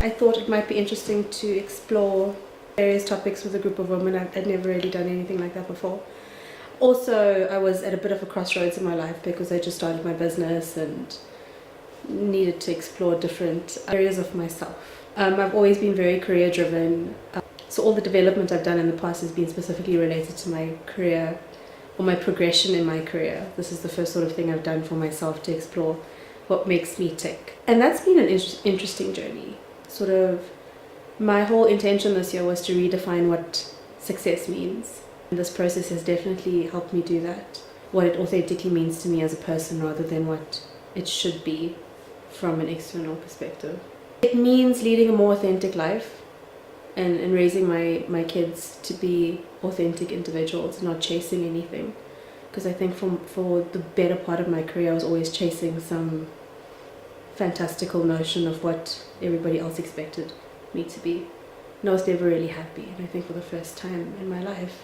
I thought it might be interesting to explore various topics with a group of women. I'd never really done anything like that before. Also, I was at a bit of a crossroads in my life because I just started my business and needed to explore different areas of myself. I've always been very career driven, so all the development I've done in the past has been specifically related to my career or my progression in my career. This is the first sort of thing I've done for myself to explore what makes me tick. And that's been an interesting journey. Sort of, my whole intention this year was to redefine what success means. And this process has definitely helped me do that. What it authentically means to me as a person rather than what it should be from an external perspective. It means leading a more authentic life and raising my kids to be authentic individuals, not chasing anything. Because I think for the better part of my career I was always chasing some fantastical notion of what everybody else expected me to be. And I was never really happy. And I think for the first time in my life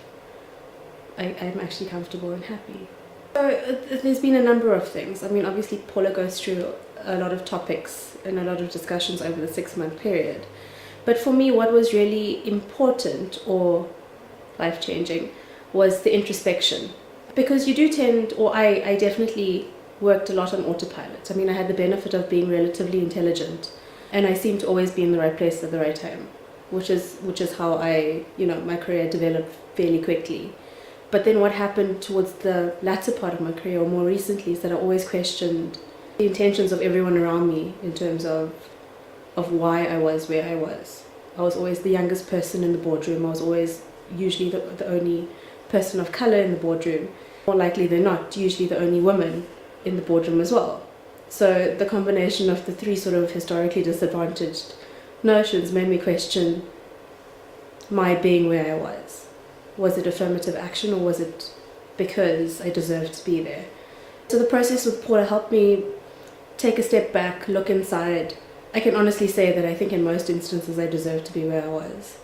I'm actually comfortable and happy. So there's been a number of things. I mean, obviously Paula goes through a lot of topics and a lot of discussions over the 6-month period. But for me, what was really important or life-changing was the introspection. Because you do tend, or I definitely worked a lot on autopilot. I mean, I had the benefit of being relatively intelligent and I seemed to always be in the right place at the right time, which is how my career developed fairly quickly. But then what happened towards the latter part of my career, or more recently, is that I always questioned the intentions of everyone around me in terms of why I was where I was. I was always the youngest person in the boardroom. I was always usually the only person of color in the boardroom. More likely than not, usually the only woman in the boardroom as well. So the combination of the three sort of historically disadvantaged notions made me question my being where I was. Was it affirmative action or was it because I deserved to be there? So the process with Paula helped me take a step back, look inside. I can honestly say that I think in most instances I deserved to be where I was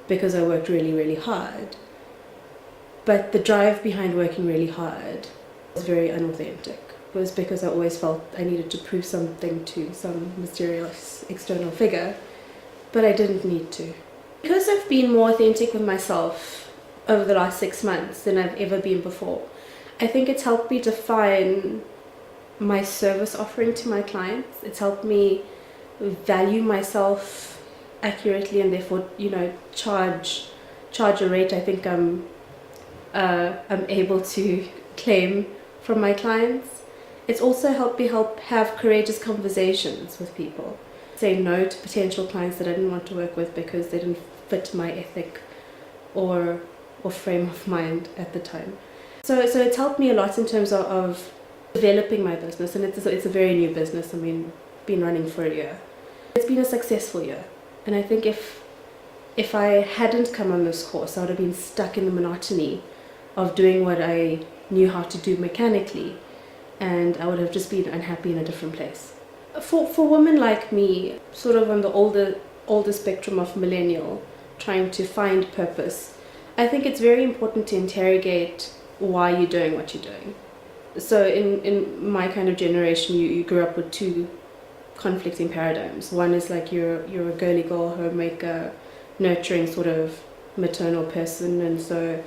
because I worked really, really hard. But the drive behind working really hard was very unauthentic. It was because I always felt I needed to prove something to some mysterious external figure, but I didn't need to. Because I've been more authentic with myself over the last 6 months than I've ever been before, I think it's helped me define my service offering to my clients. It's helped me value myself accurately and therefore, charge a rate I think I'm able to claim from my clients. It's also helped me have courageous conversations with people. Say no to potential clients that I didn't want to work with because they didn't fit my ethic or frame of mind at the time. So it's helped me a lot in terms of developing my business, and it's a very new business. I mean, been running for a year. It's been a successful year, and I think if I hadn't come on this course, I would have been stuck in the monotony of doing what I knew how to do mechanically, and I would have just been unhappy in a different place. For women like me, sort of on the older spectrum of millennial, trying to find purpose, I think it's very important to interrogate why you're doing what you're doing. So in my kind of generation, you grew up with two conflicting paradigms. One is like you're a girly girl, homemaker, nurturing sort of maternal person, and so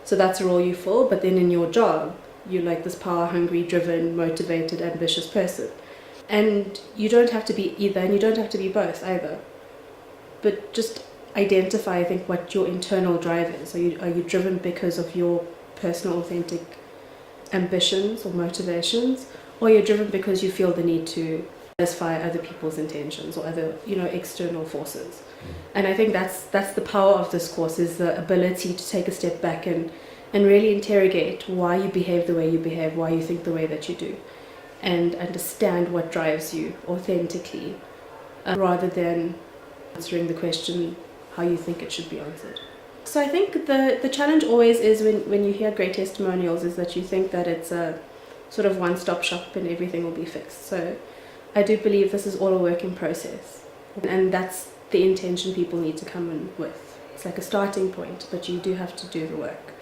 that's a role you fill. But then in your job, you're like this power-hungry, driven, motivated, ambitious person. And you don't have to be either, and you don't have to be both either. But just identify, I think, what your internal drive is. Are you driven because of your personal, authentic ambitions or motivations, or you're driven because you feel the need to satisfy other people's intentions or other, external forces? And I think that's the power of this course, is the ability to take a step back and really interrogate why you behave the way you behave, why you think the way that you do, and understand what drives you authentically, rather than answering the question how you think it should be answered. So I think the challenge always is when you hear great testimonials is that you think that it's a sort of one-stop shop and everything will be fixed. So I do believe this is all a work in process, and that's the intention people need to come in with. It's like a starting point, but you do have to do the work.